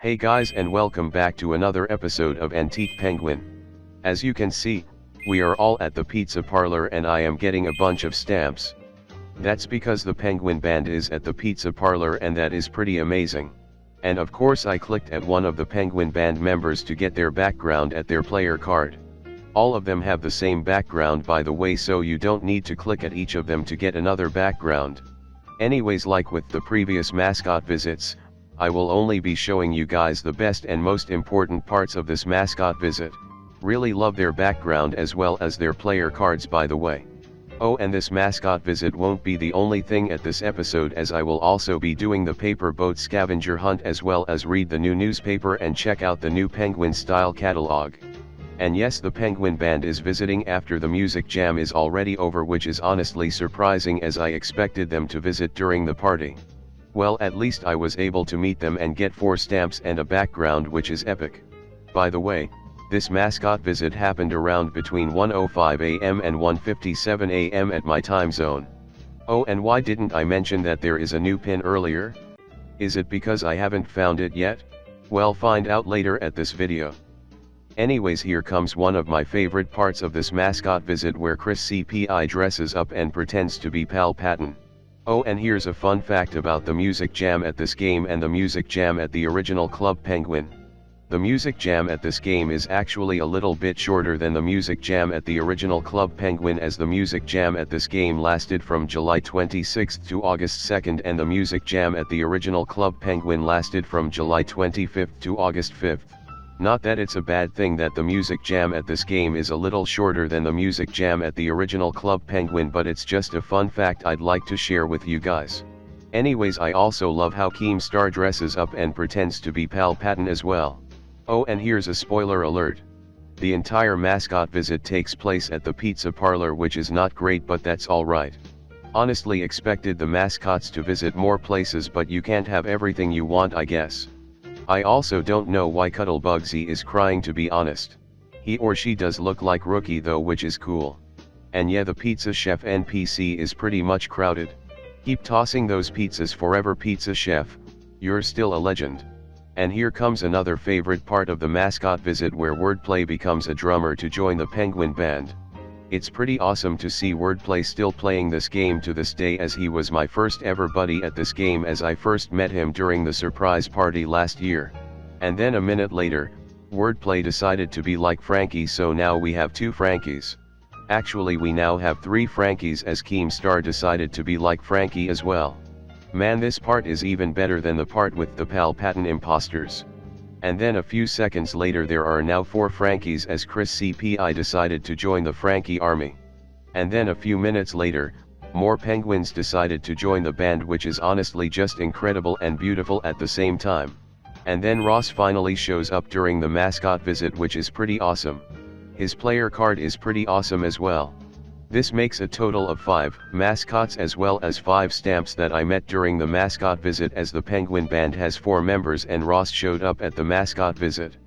Hey guys, and welcome back to another episode of Antique Penguin. As you can see, we are all at the pizza parlor and I am getting a bunch of stamps. That's because the Penguin Band is at the pizza parlor and that is pretty amazing. And of course I clicked at one of the Penguin Band members to get their background at their player card. All of them have the same background by the way, so you don't need to click at each of them to get another background. Anyways, like with the previous mascot visits, I will only be showing you guys the best and most important parts of this mascot visit. Really love their background as well as their player cards by the way. Oh, and this mascot visit won't be the only thing at this episode, as I will also be doing the Paper Boat Scavenger Hunt as well as read the new newspaper and check out the new Penguin style catalog. And yes, the Penguin Band is visiting after the music jam is already over, which is honestly surprising as I expected them to visit during the party. Well, at least I was able to meet them and get 4 stamps and a background, which is epic. By the way, this mascot visit happened around between 1:05 AM and 1:57 AM at my time zone. Oh, and why didn't I mention that there is a new pin earlier? Is it because I haven't found it yet? Well, find out later at this video. Anyways, here comes one of my favorite parts of this mascot visit, where Chris CPI dresses up and pretends to be Pal Patton. Oh, and here's a fun fact about the music jam at this game and the music jam at the original Club Penguin. The music jam at this game is actually a little bit shorter than the music jam at the original Club Penguin, as the music jam at this game lasted from July 26th to August 2nd and the music jam at the original Club Penguin lasted from July 25th to August 5th. Not that it's a bad thing that the music jam at this game is a little shorter than the music jam at the original Club Penguin, but it's just a fun fact I'd like to share with you guys. Anyways, I also love how Keemstar dresses up and pretends to be Pal Patton as well. Oh, and here's a spoiler alert. The entire mascot visit takes place at the pizza parlor, which is not great, but that's alright. Honestly expected the mascots to visit more places, but you can't have everything you want, I guess. I also don't know why Cuddle Bugsy is crying, to be honest. He or she does look like Rookie though, which is cool. And yeah, the pizza chef NPC is pretty much crowded. Keep tossing those pizzas forever, pizza chef, you're still a legend. And here comes another favorite part of the mascot visit, where Wordplay becomes a drummer to join the Penguin Band. It's pretty awesome to see Wordplay still playing this game to this day, as he was my first ever buddy at this game, as I first met him during the surprise party last year. And then a minute later, Wordplay decided to be like Franky, so now we have 2 Frankies. Actually, we now have 3 Frankies, as Keemstar decided to be like Franky as well. Man, this part is even better than the part with the Pal Patton imposters. And then a few seconds later there are now 4 Frankies, as Chris CPI decided to join the Franky army. And then a few minutes later, more penguins decided to join the band, which is honestly just incredible and beautiful at the same time. And then Ross finally shows up during the mascot visit, which is pretty awesome. His player card is pretty awesome as well. This makes a total of 5 mascots as well as 5 stamps that I met during the mascot visit, as the Penguin Band has 4 members and Ross showed up at the mascot visit.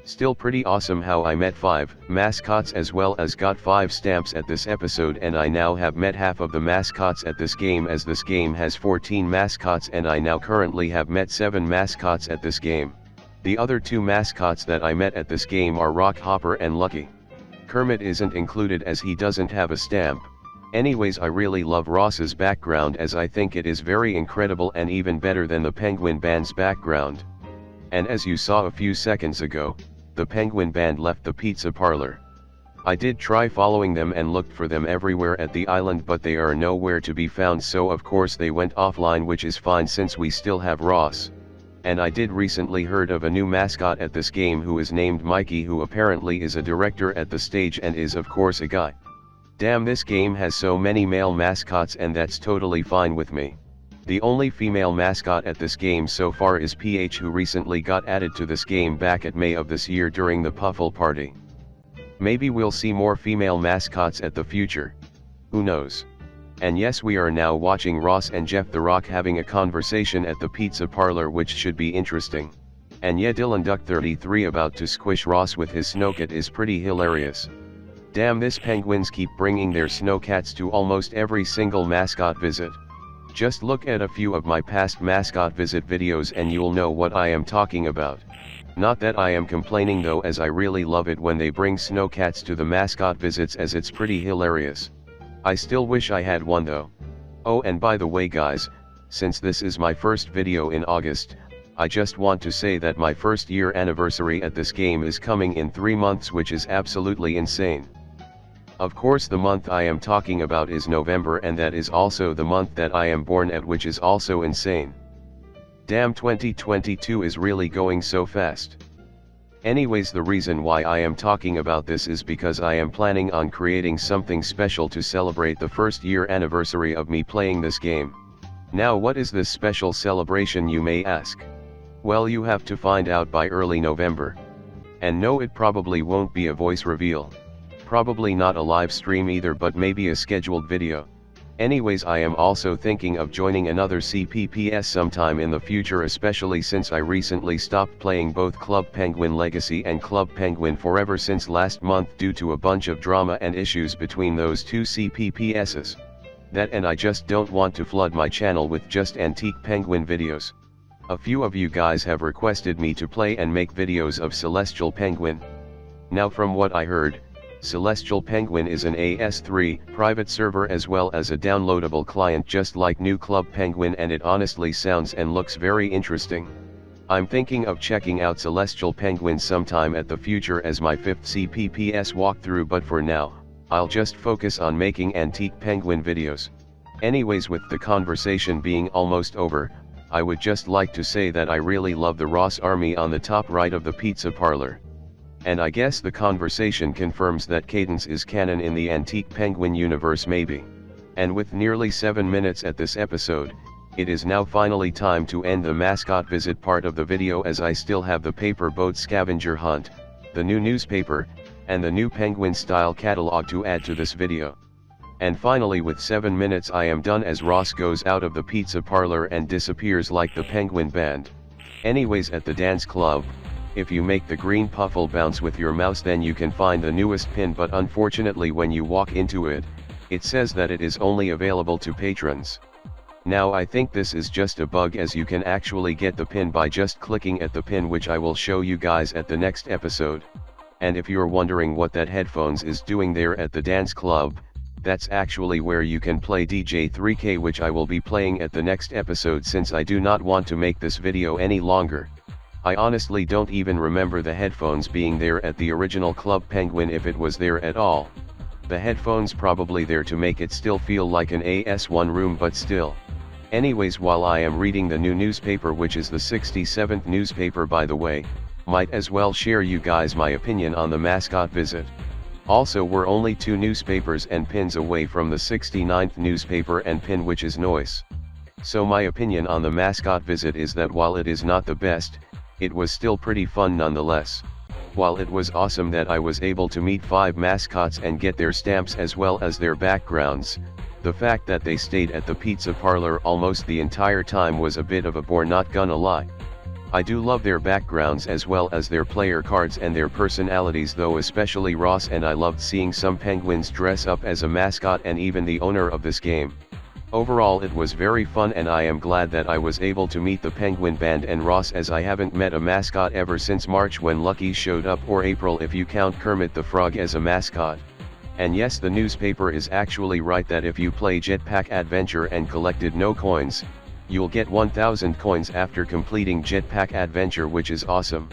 Still pretty awesome how I met 5 mascots as well as got 5 stamps at this episode, and I now have met half of the mascots at this game, as this game has 14 mascots and I now currently have met 7 mascots at this game. The other 2 mascots that I met at this game are Rock Hopper and Lucky. Kermit isn't included as he doesn't have a stamp. Anyways, I really love Ross's background, as I think it is very incredible and even better than the Penguin Band's background. And as you saw a few seconds ago, the Penguin Band left the pizza parlor. I did try following them and looked for them everywhere at the island, but they are nowhere to be found, so of course they went offline, which is fine since we still have Ross. And I did recently heard of a new mascot at this game who is named Mikey, who apparently is a director at the stage and is of course a guy. Damn, this game has so many male mascots, and that's totally fine with me. The only female mascot at this game so far is PH, who recently got added to this game back at May of this year during the Puffle party. Maybe we'll see more female mascots at the future. Who knows? And yes, we are now watching Ross and Jeff the Rock having a conversation at the pizza parlor, which should be interesting. And yeah, Dylan Duck 33 about to squish Ross with his snowcat is pretty hilarious. Damn, this penguins keep bringing their snowcats to almost every single mascot visit. Just look at a few of my past mascot visit videos and you'll know what I am talking about. Not that I am complaining though, as I really love it when they bring snowcats to the mascot visits, as it's pretty hilarious. I still wish I had one though. Oh, and by the way guys, since this is my first video in August, I just want to say that my first year anniversary at this game is coming in 3 months, which is absolutely insane. Of course the month I am talking about is November, and that is also the month that I am born at, which is also insane. Damn, 2022 is really going so fast. Anyways, the reason why I am talking about this is because I am planning on creating something special to celebrate the first year anniversary of me playing this game. Now what is this special celebration, you may ask? Well, you have to find out by early November. And no, it probably won't be a voice reveal. Probably not a live stream either, but maybe a scheduled video. Anyways, I am also thinking of joining another CPPS sometime in the future, especially since I recently stopped playing both Club Penguin Legacy and Club Penguin Forever since last month due to a bunch of drama and issues between those two CPPSs. That, and I just don't want to flood my channel with just antique penguin videos. A few of you guys have requested me to play and make videos of Celestial Penguin. Now from what I heard, Celestial Penguin is an AS3 private server as well as a downloadable client just like new Club Penguin, and it honestly sounds and looks very interesting. I'm thinking of checking out Celestial Penguin sometime at the future as my 5th CPPS walkthrough, but for now, I'll just focus on making antique penguin videos. Anyways, with the conversation being almost over, I would just like to say that I really love the Ross Army on the top right of the pizza parlor. And I guess the conversation confirms that Cadence is canon in the antique penguin universe maybe. And with nearly 7 minutes at this episode, it is now finally time to end the mascot visit part of the video, as I still have the Paper Boat Scavenger Hunt, the new newspaper, and the new penguin style catalog to add to this video. And finally, with 7 minutes I am done as Ross goes out of the pizza parlor and disappears like the penguin band. Anyways, at the dance club, if you make the green Puffle bounce with your mouse, then you can find the newest pin, but unfortunately when you walk into it, it says that it is only available to patrons. Now I think this is just a bug, as you can actually get the pin by just clicking at the pin, which I will show you guys at the next episode. And if you're wondering what that headphones is doing there at the dance club, that's actually where you can play DJ 3K, which I will be playing at the next episode since I do not want to make this video any longer. I honestly don't even remember the headphones being there at the original Club Penguin, if it was there at all. The headphones probably there to make it still feel like an AS1 room, but still. Anyways, while I am reading the new newspaper, which is the 67th newspaper by the way, might as well share you guys my opinion on the mascot visit. Also, we're only 2 newspapers and pins away from the 69th newspaper and pin, which is Noise. So my opinion on the mascot visit is that while it is not the best, it was still pretty fun nonetheless. While it was awesome that I was able to meet 5 mascots and get their stamps as well as their backgrounds, the fact that they stayed at the pizza parlor almost the entire time was a bit of a bore, not gonna lie. I do love their backgrounds as well as their player cards and their personalities though, especially Ross, and I loved seeing some penguins dress up as a mascot and even the owner of this game. Overall it was very fun, and I am glad that I was able to meet the penguin band and Ross, as I haven't met a mascot ever since March when Lucky showed up, or April if you count Kermit the Frog as a mascot. And yes, the newspaper is actually right that if you play Jetpack Adventure and collected no coins, you'll get 1000 coins after completing Jetpack Adventure, which is awesome.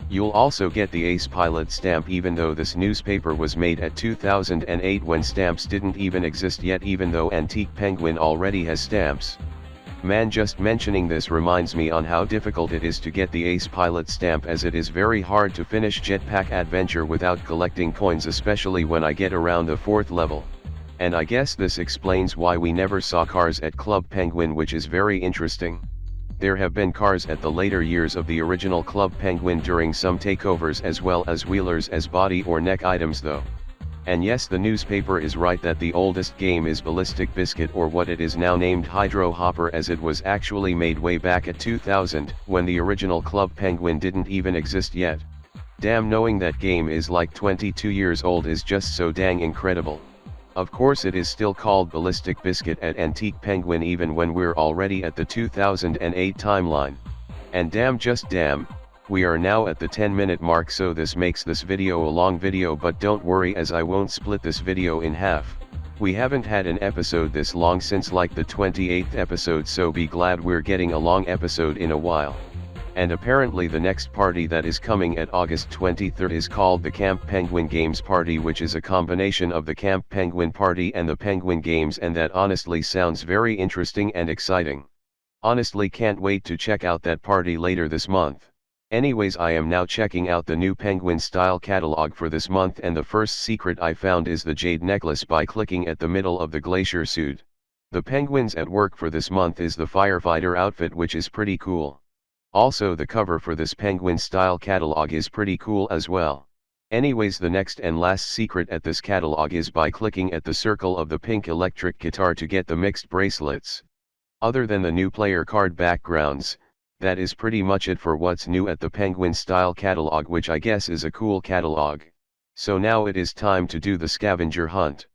You'll also get the Ace Pilot stamp, even though this newspaper was made at 2008 when stamps didn't even exist yet, even though Antique Penguin already has stamps. Man, just mentioning this reminds me on how difficult it is to get the Ace Pilot stamp, as it is very hard to finish Jetpack Adventure without collecting coins, especially when I get around the 4th level. And I guess this explains why we never saw cars at Club Penguin, which is very interesting. There have been cars at the later years of the original Club Penguin during some takeovers, as well as wheelers as body or neck items though. And yes, the newspaper is right that the oldest game is Ballistic Biscuit, or what it is now named Hydro Hopper, as it was actually made way back at 2000, when the original Club Penguin didn't even exist yet. Damn, knowing that game is like 22 years old is just so dang incredible. Of course it is still called Ballistic Biscuit at Antique Penguin even when we're already at the 2008 timeline. And damn, just damn, we are now at the 10-minute mark, so this makes this video a long video, but don't worry as I won't split this video in half. We haven't had an episode this long since like the 28th episode, so be glad we're getting a long episode in a while. And apparently the next party that is coming at August 23rd is called the Camp Penguin Games Party, which is a combination of the Camp Penguin Party and the Penguin Games, and that honestly sounds very interesting and exciting. Honestly can't wait to check out that party later this month. Anyways, I am now checking out the new Penguin style catalog for this month, and the first secret I found is the jade necklace by clicking at the middle of the glacier suit. The penguins at work for this month is the firefighter outfit, which is pretty cool. Also the cover for this penguin style catalog is pretty cool as well. Anyways, the next and last secret at this catalog is by clicking at the circle of the pink electric guitar to get the mixed bracelets. Other than the new player card backgrounds, that is pretty much it for what's new at the penguin style catalog, which I guess is a cool catalog. So now it is time to do the scavenger hunt.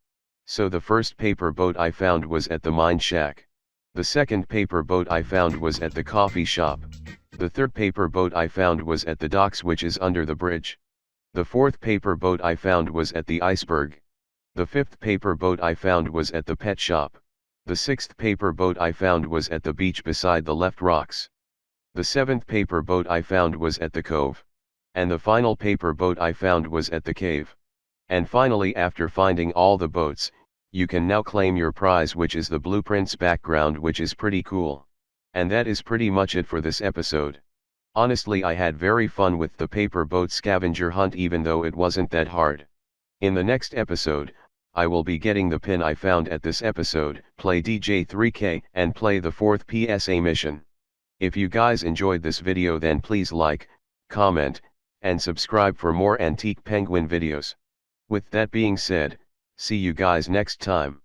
So the first paper boat I found was at the mine shack. The second paper boat I found was at the coffee shop. The third paper boat I found was at the docks, which is under the bridge. The fourth paper boat I found was at the Iceberg. The fifth paper boat I found was at the pet shop. The sixth paper boat I found was at the beach beside the left rocks. The seventh paper boat I found was at the Cove. And the final paper boat I found was at the cave. And finally, after finding all the boats, you can now claim your prize, which is the blueprints background, which is pretty cool. And that is pretty much it for this episode. Honestly, I had very fun with the Paper Boat Scavenger Hunt, even though it wasn't that hard. In the next episode, I will be getting the pin I found at this episode, play DJ 3K, and play the 4th PSA mission. If you guys enjoyed this video, then please like, comment, and subscribe for more Antique Penguin videos. With that being said, see you guys next time.